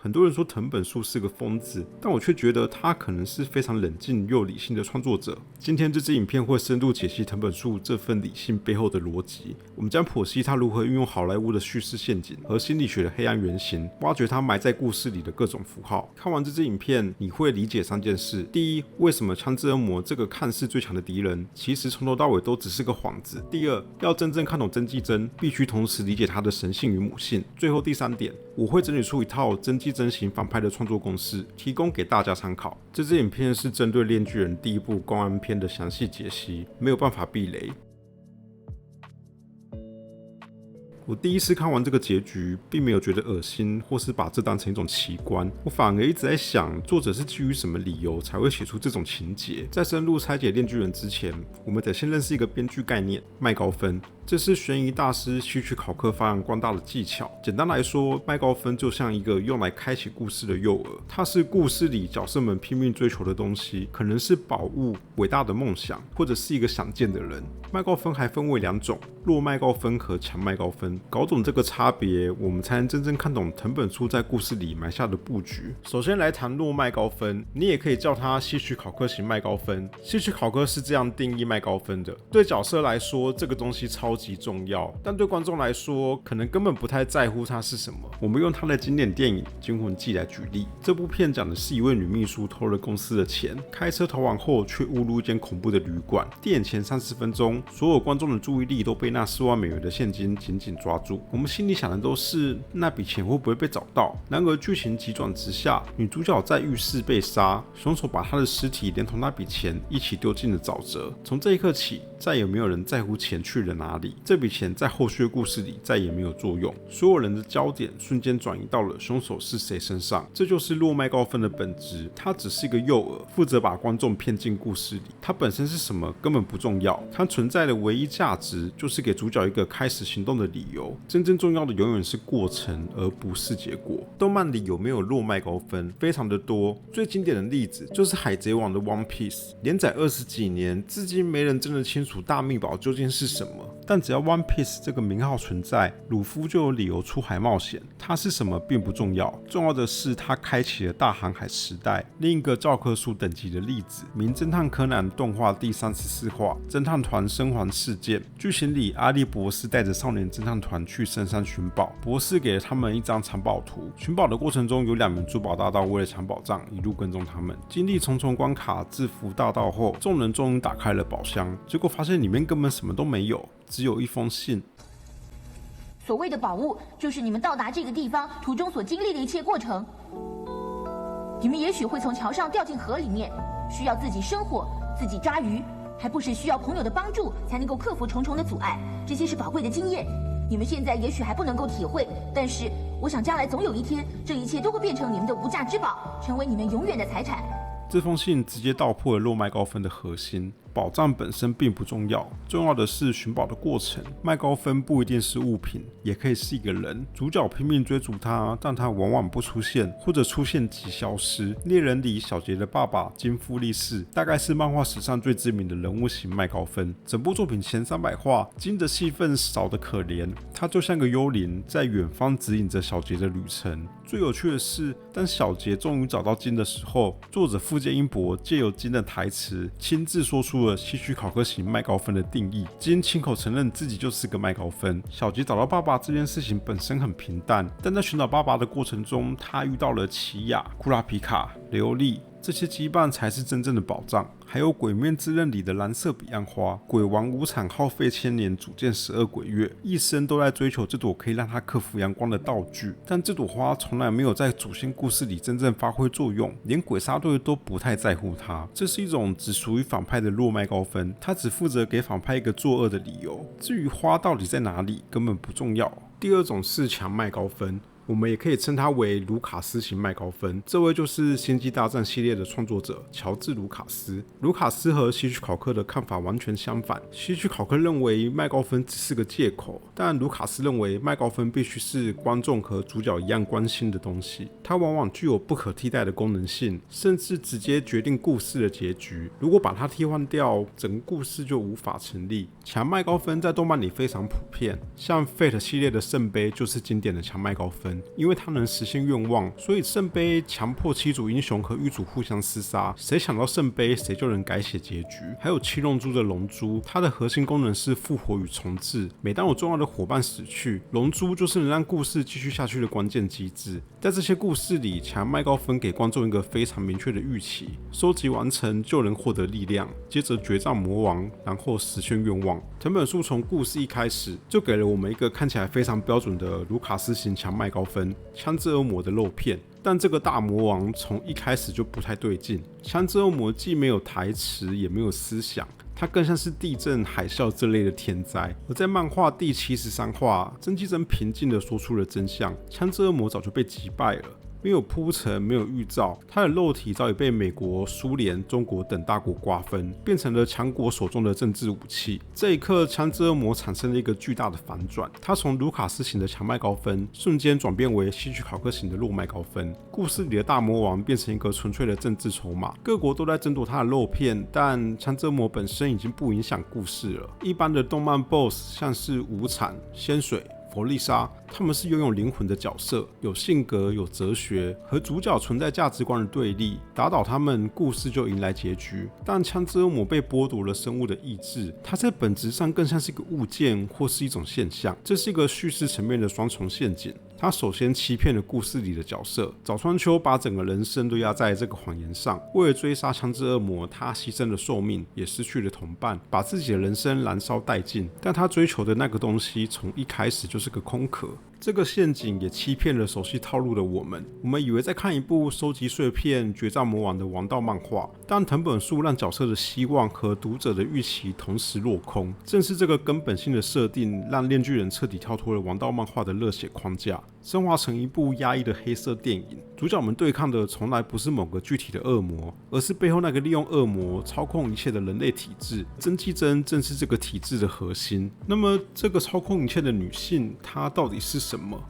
很多人说藤本树是个疯子，但我却觉得他可能是非常冷静又理性的创作者。今天这支影片会深度解析藤本树这份理性背后的逻辑，我们将剖析他如何运用好莱坞的叙事陷阱和心理学的黑暗原型，挖掘他埋在故事里的各种符号。看完这支影片，你会理解3件事：第一，为什么枪支恶魔这个看似最强的敌人，其实从头到尾都只是个幌子；第二，要真正看懂真纪真，必须同时理解他的神性与母性。最后第3点，我会整理出一套真纪真型反派的创作公式，提供给大家参考。这支影片是针对《链锯人》第1部公安篇的详细解析，没有办法避雷。我第一次看完这个结局，并没有觉得恶心，或是把这当成一种奇观，我反而一直在想，作者是基于什么理由才会写出这种情节。在深入拆解《链锯人》之前，我们得先认识一个编剧概念——麦高芬。这是悬疑大师希区考克发扬光大的技巧。简单来说，麦高芬就像一个用来开启故事的诱饵，它是故事里角色们拼命追求的东西，可能是宝物、伟大的梦想，或者是一个想见的人。麦高芬还分为2种：弱麦高芬和强麦高芬。搞懂这个差别，我们才能真正看懂藤本树在故事里埋下的布局。首先来谈弱麦高芬，你也可以叫它希区考克型麦高芬。希区考克是这样定义麦高芬的：对角色来说，这个东西超级重要，但对观众来说，可能根本不太在乎它是什么。我们用他的经典电影《惊魂记》来举例。这部片讲的是一位女秘书偷了公司的钱，开车逃亡后却误入一间恐怖的旅馆。电影前30分钟，所有观众的注意力都被那4万美元的现金紧紧抓住。我们心里想的都是那笔钱会不会被找到。然而剧情急转直下，女主角在浴室被杀，凶手把她的尸体连同那笔钱一起丢进了沼泽。从这一刻起，再也没有人在乎钱去了哪里，这笔钱在后续的故事里再也没有作用。所有人的焦点瞬间转移到了凶手是谁身上。这就是弱麦高芬的本质，它只是一个诱饵，负责把观众骗进故事里。它本身是什么根本不重要，它存在的唯一价值就是给主角一个开始行动的理由。真正重要的永远是过程，而不是结果。动漫里有没有弱麦高芬？非常的多。最经典的例子就是海贼王的 One Piece， 连载20几年，至今没人真的清楚大秘宝究竟是什么。但只要 One Piece 这个名号存在，鲁夫就有理由出海冒险。它是什么并不重要，重要的是它开启了大航海时代。另一个教科书等级的例子，名侦探柯南动画第34话侦探团生还事件。剧情里，阿笠博士带着少年侦探团去深山寻宝，博士给了他们一张藏宝图。寻宝的过程中，有2名珠宝大盗为了抢宝藏，一路跟踪他们。经历重重关卡，制服大盗后，众人终于打开了宝箱，结果发现里面根本什么都没有，只有一封信。所谓的宝物，就是你们到达这个地方途中所经历的一切过程。你们也许会从桥上掉进河里面，需要自己生火，自己抓鱼，还不时需要朋友的帮助才能够克服重重的阻碍。这些是宝贵的经验，你们现在也许还不能够体会，但是我想将来总有一天，这一切都会变成你们的无价之宝，成为你们永远的财产。这封信直接道破了弱麦高芬的核心。宝藏本身并不重要，重要的是寻宝的过程。麦高芬不一定是物品，也可以是一个人。主角拼命追逐他，但他往往不出现，或者出现即消失。猎人里小杰的爸爸金富力士，大概是漫画史上最知名的人物型麦高芬。整部作品前300话，金的戏份少得可怜，他就像个幽灵，在远方指引着小杰的旅程。最有趣的是，当小杰终于找到金的时候，作者富坚英博借由金的台词，亲自说出了希区考克型麦高芬的定义。金亲口承认自己就是个麦高芬。小杰找到爸爸这件事情本身很平淡，但在寻找爸爸的过程中，他遇到了奇亚、库拉皮卡、琉璃。这些羁绊才是真正的宝藏。还有《鬼面之刃》里的蓝色彼岸花，鬼王无惨耗费1000年组建12鬼月，一生都在追求这朵可以让他克服阳光的道具，但这朵花从来没有在主线故事里真正发挥作用，连鬼杀队都不太在乎它。这是一种只属于反派的弱麦高芬，他只负责给反派一个作恶的理由，至于花到底在哪里根本不重要。第二种是强麦高芬，我们也可以称他为卢卡斯型麦高芬，这位就是《星际大战》系列的创作者乔治·卢卡斯。卢卡斯和希区考克的看法完全相反，希区考克认为麦高芬只是个借口，但卢卡斯认为麦高芬必须是观众和主角一样关心的东西，它往往具有不可替代的功能性，甚至直接决定故事的结局。如果把它替换掉，整个故事就无法成立。强麦高芬在动漫里非常普遍，像 Fate 系列的圣杯就是经典的强麦高芬。人，因为他能实现愿望，所以圣杯强迫七组英雄和狱主互相厮杀，谁抢到圣杯谁就能改写结局。还有七龙珠的龙珠，它的核心功能是复活与重置，每当有重要的伙伴死去，龙珠就是能让故事继续下去的关键机制。在这些故事里，强麦高芬给观众一个非常明确的预期，收集完成就能获得力量，接着决战魔王，然后实现愿望。藤本树从故事一开始就给了我们一个看起来非常标准的卢卡斯型强麦高芬枪支恶魔的肉片，但这个大魔王从一开始就不太对劲。枪支恶魔既没有台词，也没有思想，它更像是地震、海啸这类的天灾。而在漫画第73话，真纪真平静地说出了真相：枪支恶魔早就被击败了。没有铺陈，没有预兆，他的肉体早已被美国、苏联、中国等大国瓜分，变成了强国手中的政治武器。这一刻，枪支恶魔产生了一个巨大的反转，他从卢卡斯型的强麦高芬瞬间转变为希区考克型的弱麦高芬。故事里的大魔王变成一个纯粹的政治筹码，各国都在争夺他的肉片，但枪支恶魔本身已经不影响故事了。一般的动漫 BOSS 像是无惨、仙水、弗利莎，他们是拥有灵魂的角色，有性格，有哲学，和主角存在价值观的对立。打倒他们，故事就迎来结局。但枪支恶魔被剥夺了生物的意志，它在本质上更像是一个物件或是一种现象。这是一个叙事层面的双重陷阱。他首先欺骗了故事里的角色，早川秋把整个人生都压在这个谎言上。为了追杀枪支恶魔，他牺牲了寿命，也失去了同伴，把自己的人生燃烧殆尽。但他追求的那个东西，从一开始就是个空壳。这个陷阱也欺骗了熟悉套路的我们，我们以为在看一部收集碎片、决战魔王的王道漫画，但藤本树让角色的希望和读者的预期同时落空。正是这个根本性的设定，让链锯人彻底跳脱了王道漫画的热血框架，升华成一部压抑的黑色电影。主角们对抗的从来不是某个具体的恶魔，而是背后那个利用恶魔操控一切的人类体制。真纪真正是这个体制的核心。那么，这个操控一切的女性，她到底是什么？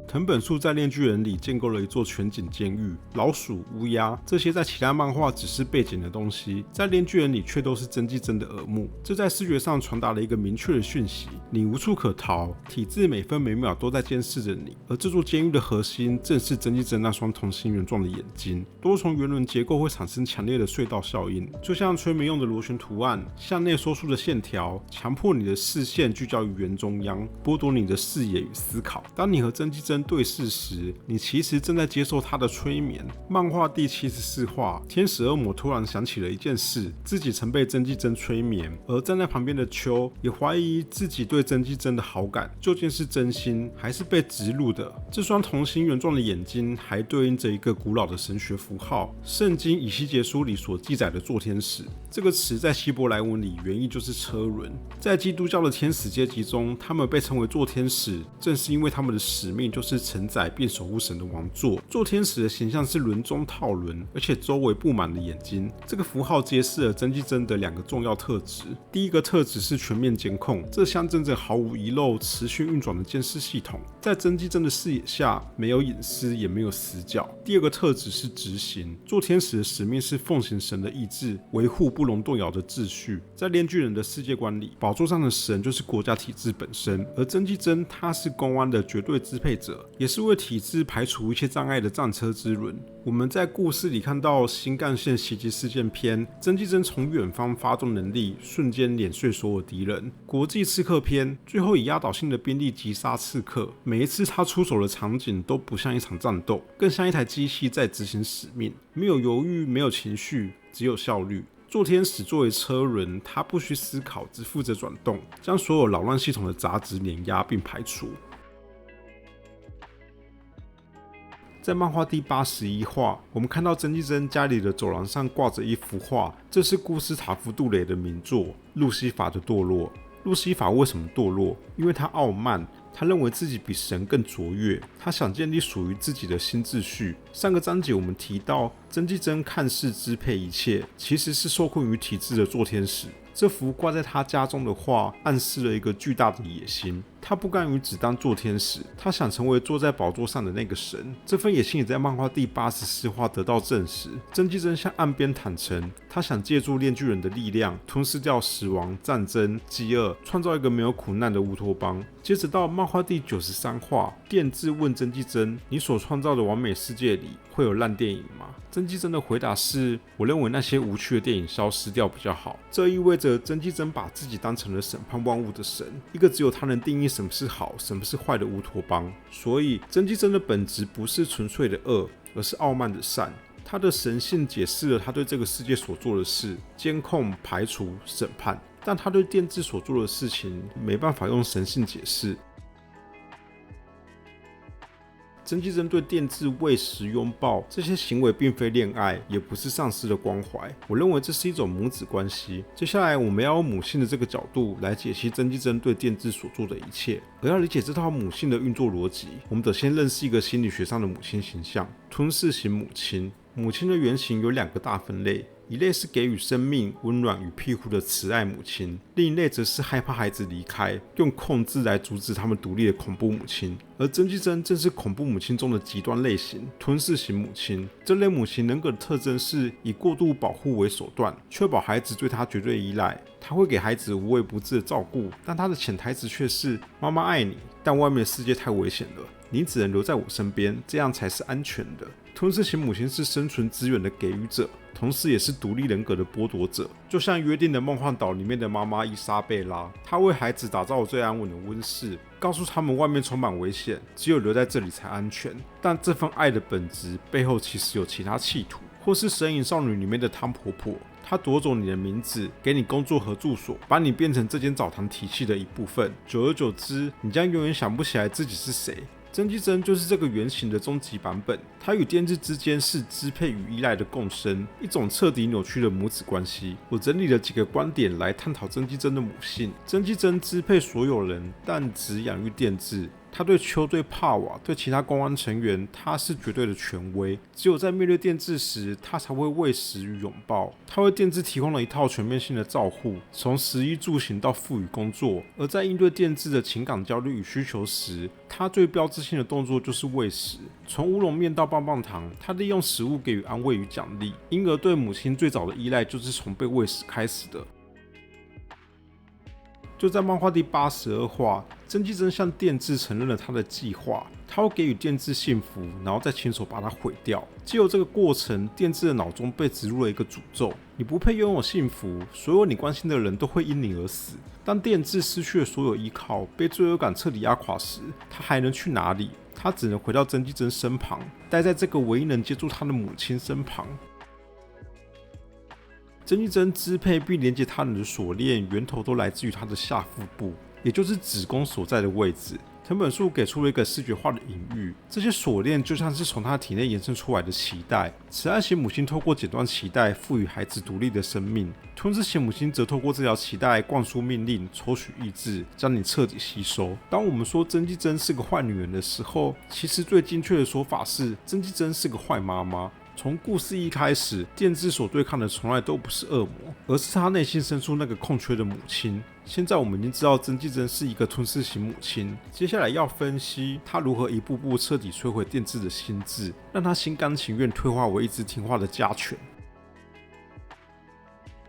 藤本树在《链锯人》里建构了一座全景监狱，老鼠、乌鸦这些在其他漫画只是背景的东西，在《链锯人》里却都是真纪真的耳目。这在视觉上传达了一个明确的讯息：你无处可逃，体制每分每秒都在监视着你。而这座监狱的核心正是真纪真那双同心圆状的眼睛。多重圆轮结构会产生强烈的隧道效应，就像催眠用的螺旋图案，向内收束的线条，强迫你的视线聚焦于圆中央，剥夺你的视野与思考。当你和真纪真对视时，你其实正在接受他的催眠。漫画第74话，天使恶魔突然想起了一件事，自己曾被真纪真催眠，而站在旁边的秋也怀疑自己对真纪真的好感究竟是真心还是被植入的。这双同心圆状的眼睛还对应着一个古老的神学符号，圣经以西结书里所记载的做天使。这个词在希伯来文里原意就是车轮。在基督教的天使阶级中，他们被称为做天使，正是因为他们的使命就是承载并守护神的王座。做天使的形象是轮中套轮，而且周围布满了眼睛。这个符号揭示了真纪真的两个重要特质。第一个特质是全面监控，这象征着毫无遗漏、持续运转的监视系统。在真纪真的视野下，没有隐私，也没有死角。第二个特质是执行，做天使的使命是奉行神的意志，维护不容动摇的秩序。在链锯人的世界观里，宝座上的神就是国家体制本身，而真纪真他是公安的绝对支配者，也是为体制排除一切障碍的战车之轮。我们在故事里看到新干线袭击事件篇，真纪真从远方发动能力，瞬间碾碎所有敌人。国际刺客篇，最后以压倒性的兵力击杀刺客。每一次他出手的场景都不像一场战斗，更像一台机器在执行使命，没有犹豫，没有情绪，只有效率。做天使作为车轮，他不需思考，只负责转动，将所有扰乱系统的杂质碾压并排除。在漫画第81话，我们看到真纪真家里的走廊上挂着一幅画，这是古斯塔夫·杜雷的名作《路西法的堕落》。路西法为什么堕落？因为他傲慢，他认为自己比神更卓越，他想建立属于自己的新秩序。上个章节我们提到，真纪真看似支配一切，其实是受困于体制的做天使。这幅挂在他家中的画，暗示了一个巨大的野心。他不甘于只当做天使，他想成为坐在宝座上的那个神。这份野心也在漫画第84话得到证实。真纪真向岸边坦诚，他想借助链锯人的力量吞噬掉死亡、战争、饥饿，创造一个没有苦难的乌托邦。接着到漫画第93话，电治问真纪真：“你所创造的完美世界里会有烂电影吗？”真纪真的回答是：“我认为那些无趣的电影消失掉比较好。”这意味着真纪真把自己当成了审判万物的神，一个只有他能定义什么是好、什么是坏的乌托邦。所以真纪真的本质不是纯粹的恶，而是傲慢的善。他的神性解释了他对这个世界所做的事：监控、排除、审判。但他对电治所做的事情没办法用神性解释。真纪真对电治喂食、拥抱这些行为并非恋爱，也不是丧失的关怀。我认为这是一种母子关系。接下来我们要用母性的这个角度来解析真纪真对电治所做的一切。而要理解这套母性的运作逻辑，我们得先认识一个心理学上的母亲形象——吞噬型母亲。母亲的原型有2个大分类。一类是给予生命、温暖与庇护的慈爱母亲，另一类则是害怕孩子离开，用控制来阻止他们独立的恐怖母亲。而真纪真正是恐怖母亲中的极端类型——吞噬型母亲。这类母亲人格的特征是以过度保护为手段，确保孩子对她绝对依赖。她会给孩子无微不至的照顾，但她的潜台词却是：妈妈爱你，但外面的世界太危险了，你只能留在我身边，这样才是安全的。吞噬型母亲是生存资源的给予者，同时也是独立人格的剥夺者。就像约定的梦幻岛里面的妈妈伊莎贝拉，她为孩子打造最安稳的温室，告诉他们外面充满危险，只有留在这里才安全。但这份爱的本质背后其实有其他企图。或是神隐少女里面的汤婆婆，她夺走你的名字，给你工作和住所，把你变成这间澡堂体系的一部分。久而久之，你将永远想不起来自己是谁。真纪真就是这个原型的终极版本，它与电治之间是支配与依赖的共生，一种彻底扭曲的母子关系。我整理了几个观点来探讨真纪真的母性。真纪真支配所有人，但只养育电治。他对秋、对帕瓦、对其他公安成员，他是绝对的权威。只有在面对电治时，他才会喂食与拥抱。他为电治提供了一套全面性的照护，从食衣住行到赋予工作。而在应对电治的情感焦虑与需求时，他最标志性的动作就是喂食。从乌龙面到棒棒糖，他利用食物给予安慰与奖励，因而对母亲最早的依赖就是从被喂食开始的。就在漫画第82话，真纪真向电治承认了他的计划，他会给予电治幸福，然后再亲手把它毁掉。藉由这个过程，电治的脑中被植入了一个诅咒：你不配拥有幸福，所有你关心的人都会因你而死。当电治失去了所有依靠，被罪恶感彻底压垮时，他还能去哪里？他只能回到真纪真身旁，待在这个唯一能接住他的母亲身旁。真纪真支配并连接他人的锁链，源头都来自于他的下腹部，也就是子宫所在的位置。藤本树给出了一个视觉化的隐喻，这些锁链就像是从他体内延伸出来的脐带。慈爱型母亲透过剪断脐带，赋予孩子独立的生命；吞噬型母亲则透过这条脐带灌输命令，抽取意志，将你彻底吸收。当我们说真纪真是个坏女人的时候，其实最精确的说法是真纪真是个坏妈妈。从故事一开始，电治所对抗的从来都不是恶魔，而是他内心深处那个空缺的母亲。现在我们已经知道真纪真是一个吞噬型母亲，接下来要分析她如何一步步彻底摧毁电治的心智，让他心甘情愿退化为一只听话的家犬。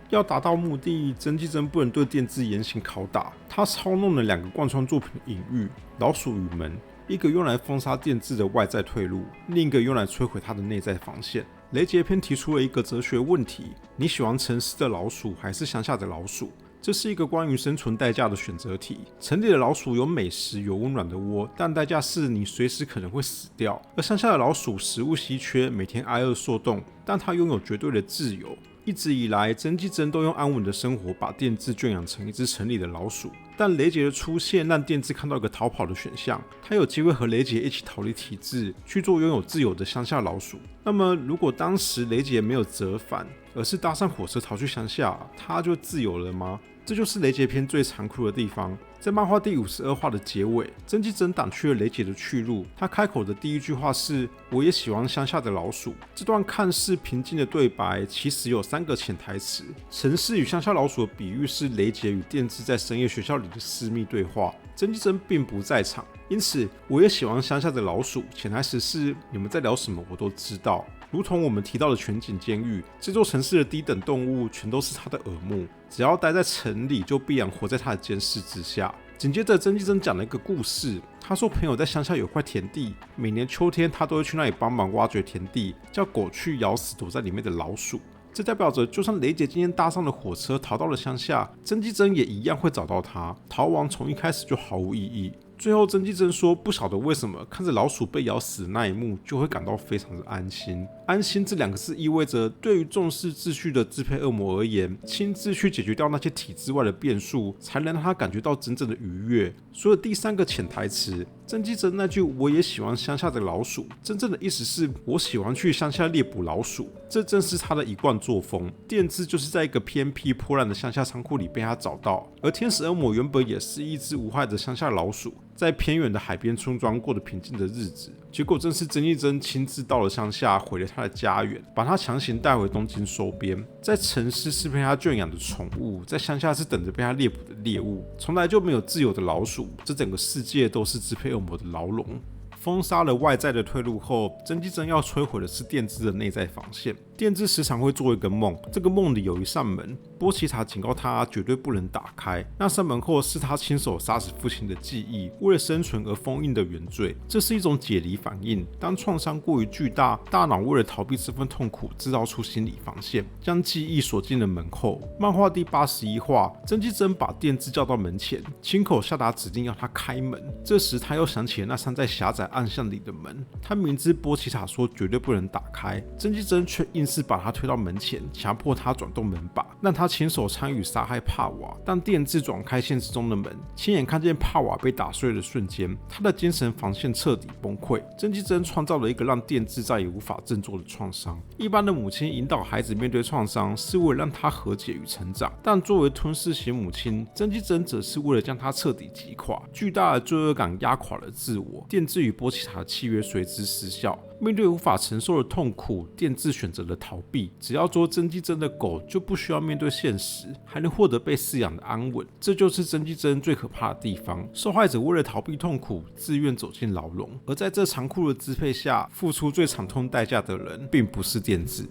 要达到目的，真纪真不能对电治严刑拷打，他操弄了2个贯穿作品的隐喻：老鼠与门。一个用来封杀电治的外在退路，另一个用来摧毁它的内在防线。雷杰篇提出了一个哲学问题：你喜欢城市的老鼠还是乡下的老鼠？这是一个关于生存代价的选择题。城里的老鼠有美食，有温暖的窝，但代价是你随时可能会死掉；而乡下的老鼠食物稀缺，每天挨饿受冻，但它拥有绝对的自由。一直以来，真纪真都用安稳的生活把电治圈养成一只城里的老鼠，但雷杰的出现让电治看到一个逃跑的选项，他有机会和雷杰一起逃离体制，去做拥有自由的乡下老鼠。那么，如果当时雷杰没有折返，而是搭上火车逃去乡下，他就自由了吗？这就是雷杰篇最残酷的地方。在漫画第52话的结尾，真纪真挡去了雷杰的去路。他开口的第一句话是：“我也喜欢乡下的老鼠。”这段看似平静的对白，其实有3个潜台词。城市与乡下老鼠的比喻是雷杰与电治在深夜学校里的私密对话。真纪真并不在场，因此我也喜欢乡下的老鼠。潜台词是：你们在聊什么，我都知道。如同我们提到的全景监狱，这座城市的低等动物全都是他的耳目，只要待在城里，就必然活在他的监视之下。紧接着，真纪真讲了一个故事。他说，朋友在乡下有块田地，每年秋天他都会去那里帮忙挖掘田地，叫狗去咬死躲在里面的老鼠。这代表着，就算雷杰今天搭上了火车逃到了乡下，真纪真也一样会找到他。逃亡从一开始就毫无意义。最后，真纪真说，不晓得为什么看着老鼠被咬死的那一幕，就会感到非常的安心。安心这2个字意味着，对于重视秩序的支配恶魔而言，亲自去解决掉那些体制外的变数，才能让他感觉到真正的愉悦。所以第3个潜台词，真纪真那句“我也喜欢乡下的老鼠”，真正的意思是我喜欢去乡下猎捕老鼠。这正是他的一贯作风。电治就是在一个偏僻破烂的乡下仓库里被他找到，而天使恶魔原本也是一只无害的乡下老鼠，在偏远的海边村庄过得平静的日子。结果正是真纪真亲自到了乡下，毁了他的家园，把他强行带回东京收编。在城市是被他圈养的宠物，在乡下是等着被他猎捕的猎物。从来就没有自由的老鼠，这整个世界都是支配恶魔的牢笼。封杀了外在的退路后，真纪真要摧毁的是电治的内在防线。电治时常会做一个梦，这个梦里有一扇门，波奇塔警告他绝对不能打开。那扇门后是他亲手杀死父亲的记忆，为了生存而封印的原罪。这是一种解离反应。当创伤过于巨大，大脑为了逃避这份痛苦，制造出心理防线，将记忆锁进了门后。漫画第81话，真纪真把电治叫到门前，亲口下达指令要他开门。这时他又想起了那扇在狭窄暗巷里的门，他明知波奇塔说绝对不能打开，真纪真却硬是把他推到门前，强迫他转动门把，让他亲手参与杀害帕瓦。当电治转开现实中的门，亲眼看见帕瓦被打碎的瞬间，他的精神防线彻底崩溃。真纪真创造了一个让电治再也无法振作的创伤。一般的母亲引导孩子面对创伤，是为了让他和解与成长，但作为吞噬型母亲，真纪真则是为了将他彻底击垮。巨大的罪恶感压垮了自我，电治与波奇塔的契约随之失效。面对无法承受的痛苦，电治选择了逃避。只要做真纪真的狗，就不需要面对现实，还能获得被饲养的安稳。这就是真纪真最可怕的地方。受害者为了逃避痛苦，自愿走进牢笼，而在这残酷的支配下，付出最惨痛代价的人，并不是电治。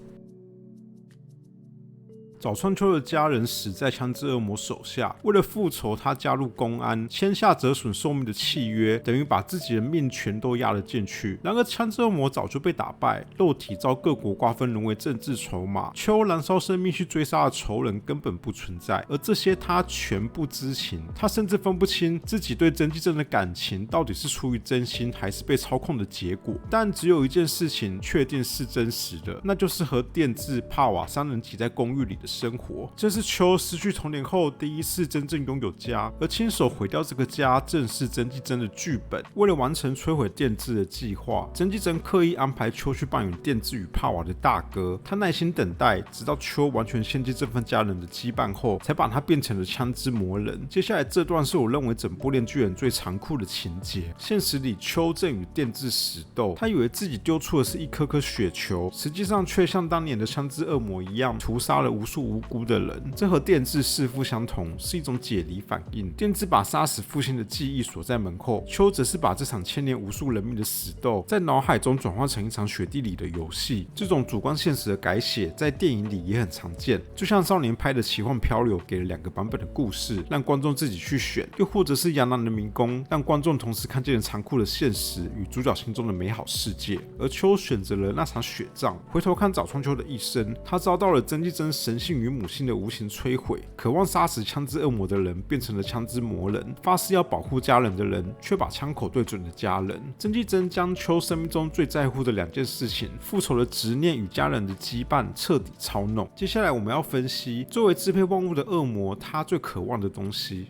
早川秋的家人死在枪支恶魔手下，为了复仇，他加入公安，签下折损寿命的契约，等于把自己的命全都压了进去。然而，枪支恶魔早就被打败，肉体遭各国瓜分，沦为政治筹码。秋燃烧生命去追杀的仇人根本不存在，而这些他全不知情。他甚至分不清自己对真纪真的感情到底是出于真心，还是被操控的结果。但只有一件事情确定是真实的，那就是和电治、帕瓦3人挤在公寓里的生活。这是秋失去童年后第一次真正拥有家，而亲手毁掉这个家正是真纪真的剧本。为了完成摧毁电治的计划，真纪真刻意安排秋去扮演电治与帕瓦的大哥。他耐心等待，直到秋完全献祭这份家人的羁绊后，才把他变成了枪支魔人。接下来这段是我认为整部链巨人最残酷的情节。现实里，秋正与电治死斗，他以为自己丢出的是一颗颗雪球，实际上却像当年的枪支恶魔一样，屠杀了无数无辜的人。这和电治弑父相同，是一种解离反应。电治把杀死父亲的记忆锁在门后，秋则是把这场牵连无数人命的死斗在脑海中转换成一场雪地里的游戏。这种主观现实的改写在电影里也很常见，就像少年拍的《奇幻漂流》给了2个版本的故事，让观众自己去选；又或者是《羊男的迷宫》，让观众同时看见了残酷的现实与主角心中的美好世界。而秋选择了那场雪仗。回头看早川秋的一生，他遭到了真纪真神性与母性的无情摧毁，渴望杀死枪支恶魔的人变成了枪支魔人，发誓要保护家人的人却把枪口对准了家人。真纪真将秋生命中最在乎的2件事情，复仇的执念与家人的羁绊彻底操弄。接下来我们要分析作为支配万物的恶魔，他最渴望的东西。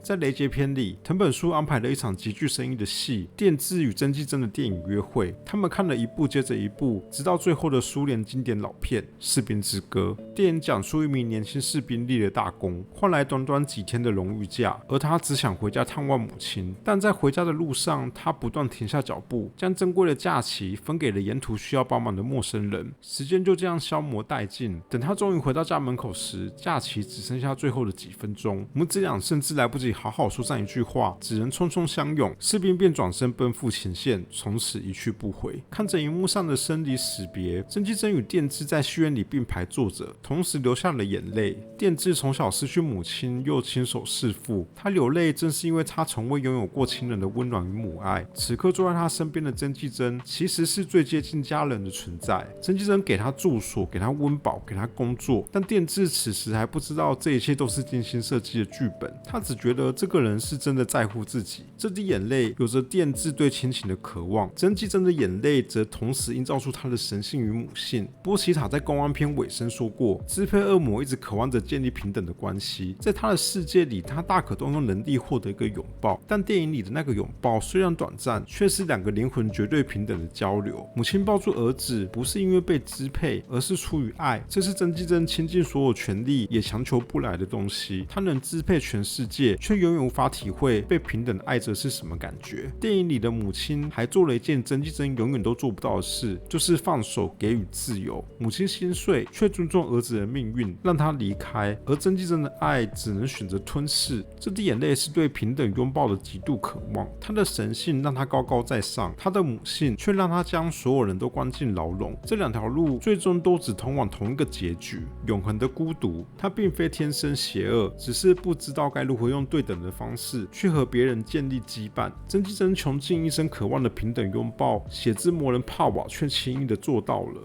在雷杰篇里，藤本树安排了一场极具深意的戏——电治与真纪真的电影约会。他们看了一部接着一部，直到最后的苏联经典老片《士兵之歌》。电影讲述一名年轻士兵立了大功，换来短短几天的荣誉假，而他只想回家探望母亲。但在回家的路上，他不断停下脚步，将珍贵的假期分给了沿途需要帮忙的陌生人。时间就这样消磨殆尽。等他终于回到家门口时，假期只剩下最后的几分钟，母子俩甚至来不及好好说上一句话，只能匆匆相拥。士兵便转身奔赴前线，从此一去不回。看着荧幕上的生离死别，真纪真与电治在戏院里并排坐着，同时流下了眼泪。电治从小失去母亲，又亲手弑父，他流泪正是因为他从未拥有过亲人的温暖与母爱。此刻坐在他身边的真纪真，其实是最接近家人的存在。真纪真给他住所，给他温饱，给他工作，但电治此时还不知道这一切都是精心设计的剧本。他只觉得这个人是真的在乎自己。这滴眼泪有着电治对亲情的渴望，真纪真的眼泪则同时映照出他的神性与母性。波奇塔在公安篇尾声说过，支配恶魔一直渴望着建立平等的关系，在他的世界里，他大可动用能力获得一个拥抱，但电影里的那个拥抱虽然短暂，却是两个灵魂绝对平等的交流。母亲抱住儿子，不是因为被支配，而是出于爱，这是真纪真倾尽所有权力也强求不来的东西。他能支配全世界，却永远无法体会被平等爱着是什么感觉。电影里的母亲还做了一件真纪真永远都做不到的事，就是放手给予自由。母亲心碎，却尊重儿子的命运，让他离开，而真纪真的爱只能选择吞噬。这滴眼泪是对平等拥抱的极度渴望。他的神性让他高高在上，他的母性却让他将所有人都关进牢笼。这两条路最终都只通往同一个结局：永恒的孤独。他并非天生邪恶，只是不知道该如何用对等的方式去和别人建立羁绊。真纪真穷尽一生渴望的平等拥抱，血之魔人帕瓦却轻易的做到了。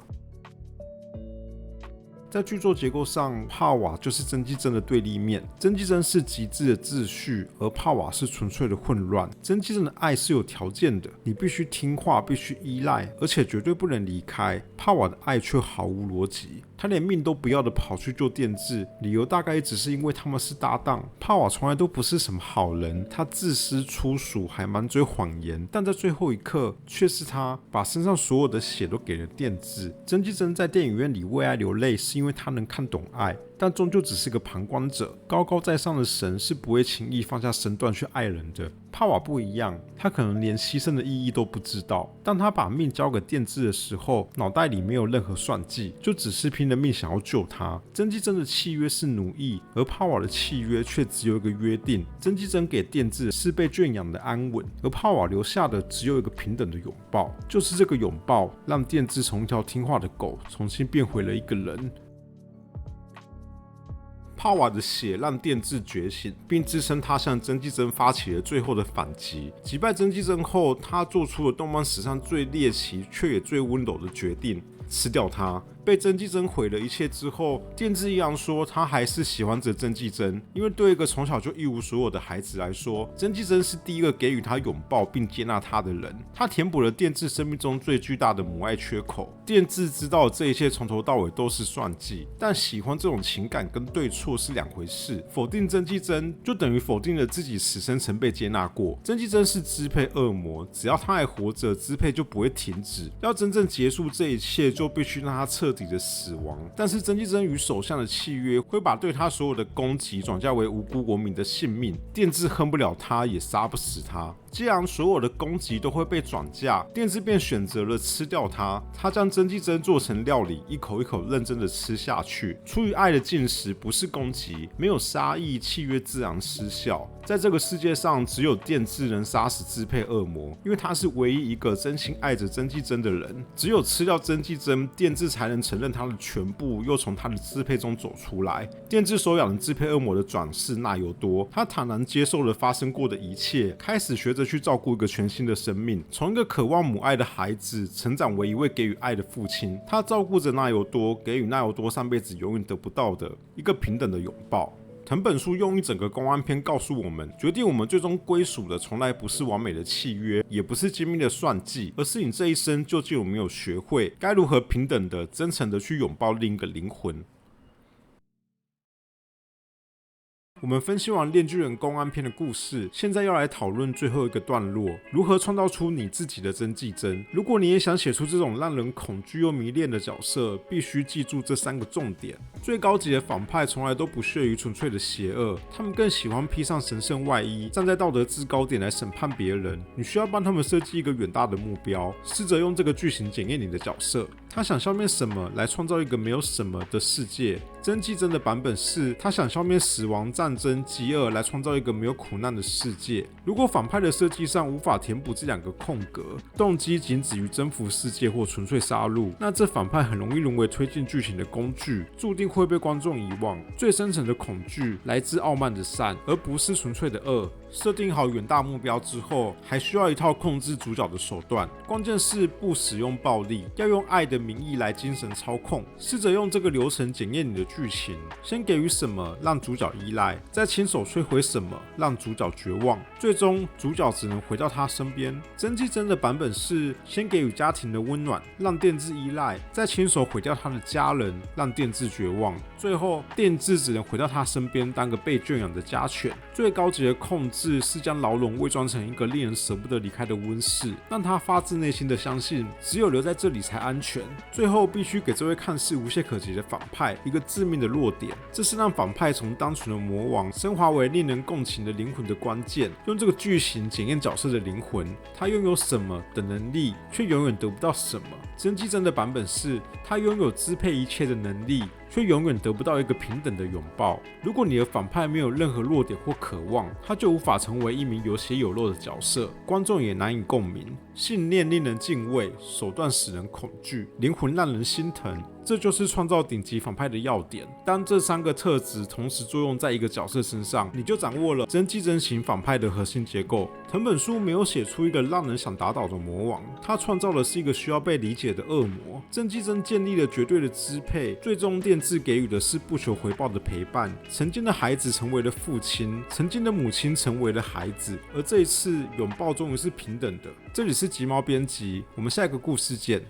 在剧作结构上，帕瓦就是真纪真的对立面。真纪真是极致的秩序，而帕瓦是纯粹的混乱。真纪真的爱是有条件的，你必须听话，必须依赖，而且绝对不能离开。帕瓦的爱却毫无逻辑，他连命都不要的跑去救电治，理由大概只是因为他们是搭档。帕瓦从来都不是什么好人，他自私粗俗，还满嘴谎言，但在最后一刻，却是他把身上所有的血都给了电治。真纪真在电影院里为爱流泪，是因为他能看懂爱，但终究只是个旁观者。高高在上的神是不会轻易放下身段去爱人的。帕瓦不一样，他可能连牺牲的意义都不知道。当他把命交给电治的时候，脑袋里没有任何算计，就只是拼了命想要救他。真纪真的契约是奴役，而帕瓦的契约却只有一个约定：真纪真给电治是被圈养的安稳，而帕瓦留下的只有一个平等的拥抱。就是这个拥抱，让电治从一条听话的狗重新变回了一个人。帕瓦的血让电治觉醒，并支撑他向真纪真发起了最后的反击。击败真纪真后，他做出了动漫史上最猎奇却也最温柔的决定：吃掉他。被真纪真毁了一切之后，电治一样说他还是喜欢着真纪真，因为对一个从小就一无所有的孩子来说，真纪真是第一个给予他拥抱并接纳他的人。他填补了电治生命中最巨大的母爱缺口。电治知道这一切从头到尾都是算计，但喜欢这种情感跟对错是两回事。否定真纪真就等于否定了自己此生曾被接纳过。真纪真是支配恶魔，只要他还活着，支配就不会停止。要真正结束这一切，就必须让他彻底的死亡。但是真纪真与首相的契约会把对他所有的攻击转嫁为无辜国民的性命。电治恨不了他，也杀不死他。既然所有的攻击都会被转嫁，电治便选择了吃掉它。他将真纪真做成料理，一口一口认真的吃下去。出于爱的进食，不是攻击，没有杀意，契约自然失效。在这个世界上，只有电治能杀死支配恶魔，因为他是唯一一个真心爱着真纪真的人。只有吃掉真纪真，电治才能承认他的全部，又从他的支配中走出来。电治手养的支配恶魔的转世纳尤多，他坦然接受了发生过的一切，开始学着去照顾一个全新的生命，从一个渴望母爱的孩子成长为一位给予爱的父亲。他照顾着纳尤多，给予纳尤多上辈子永远得不到的一个平等的拥抱。藤本树用一整个公安篇告诉我们，决定我们最终归属的从来不是完美的契约，也不是精密的算计，而是你这一生究竟有没有学会该如何平等的、真诚的去拥抱另一个灵魂。我们分析完《链锯人》公安篇的故事，现在要来讨论最后一个段落，如何创造出你自己的真纪真。如果你也想写出这种让人恐惧又迷恋的角色，必须记住这3个重点。最高级的反派从来都不屑于纯粹的邪恶，他们更喜欢披上神圣外衣，站在道德制高点来审判别人。你需要帮他们设计一个远大的目标，试着用这个剧情检验你的角色。他想消灭什么来创造一个没有什么的世界？真纪真的版本是他想消灭死亡、战争、饥饿来创造一个没有苦难的世界。如果反派的设计上无法填补这2个空格，动机仅止于征服世界或纯粹杀戮，那这反派很容易沦为推进剧情的工具，注定会被观众遗忘。最深层的恐惧来自傲慢的善，而不是纯粹的恶。设定好远大目标之后，还需要一套控制主角的手段。关键是不使用暴力，要用爱的名义来精神操控。试着用这个流程检验你的剧情：先给予什么让主角依赖，再亲手摧毁什么让主角绝望，最终主角只能回到他身边。真纪真的版本是先给予家庭的温暖，让电治依赖，再亲手毁掉他的家人，让电治绝望，最后电治只能回到他身边当个被圈养的家犬。最高级的控制是将牢笼伪装成一个令人舍不得离开的温室，让他发自内心的相信只有留在这里才安全。最后必须给这位看似无懈可击的反派一个致命的弱点，这是让反派从单纯的魔王升华为令人共情的灵魂的关键。用这个剧情检验角色的灵魂，他拥有什么的能力，却永远得不到什么。真纪真的版本是他拥有支配一切的能力，却永远得不到一个平等的拥抱。如果你的反派没有任何弱点或渴望，他就无法成为一名有血有肉的角色，观众也难以共鸣。信念令人敬畏，手段使人恐惧，灵魂让人心疼。这就是创造顶级反派的要点。当这3个特质同时作用在一个角色身上，你就掌握了真纪真型反派的核心结构。藤本树没有写出一个让人想打倒的魔王，他创造的是一个需要被理解的恶魔。真纪真建立了绝对的支配，最终电治给予的是不求回报的陪伴。曾经的孩子成为了父亲，曾经的母亲成为了孩子，而这一次拥抱终于是平等的。这里是吉猫编辑，我们下一个故事见。